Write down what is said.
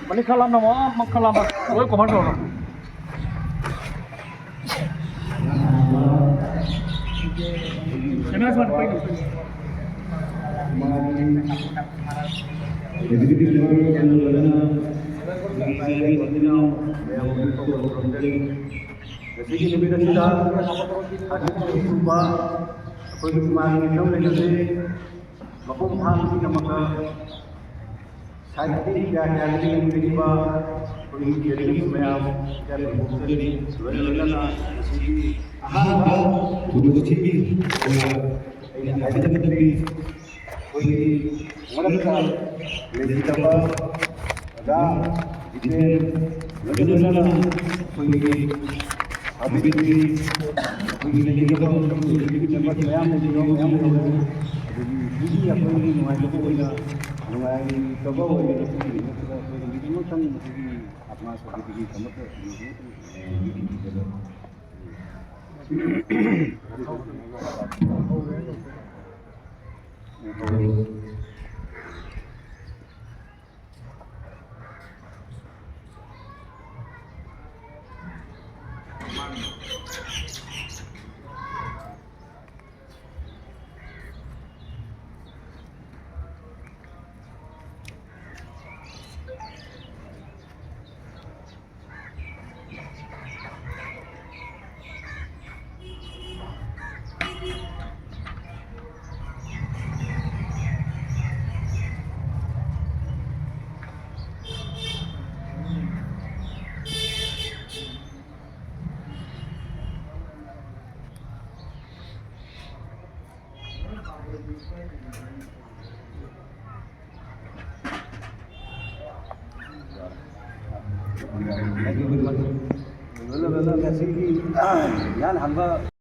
Mani kalam na mo, magkalam ba? Uy, komando na. Emas man pay. जैसे कि निवेदन था आज सुबह कोई मांग क्यों नहीं थे मकुम हाल की नमक साहित्य क्या क्या नहीं मिली बा कोई केरिंग में आप क्या बोलते हैं ललना जैसे हाँ तो ठीक है ऐसे तभी कोई मदद का लेकिन तब दा जितने ललना कोई अभी भी कोई नहीं है तो नंबर मैं जो मैं भी अपनी नुमाइंदों को ना नुमाइंद कब वो ये तो कोई नहीं संग अपना स्वागत की समझ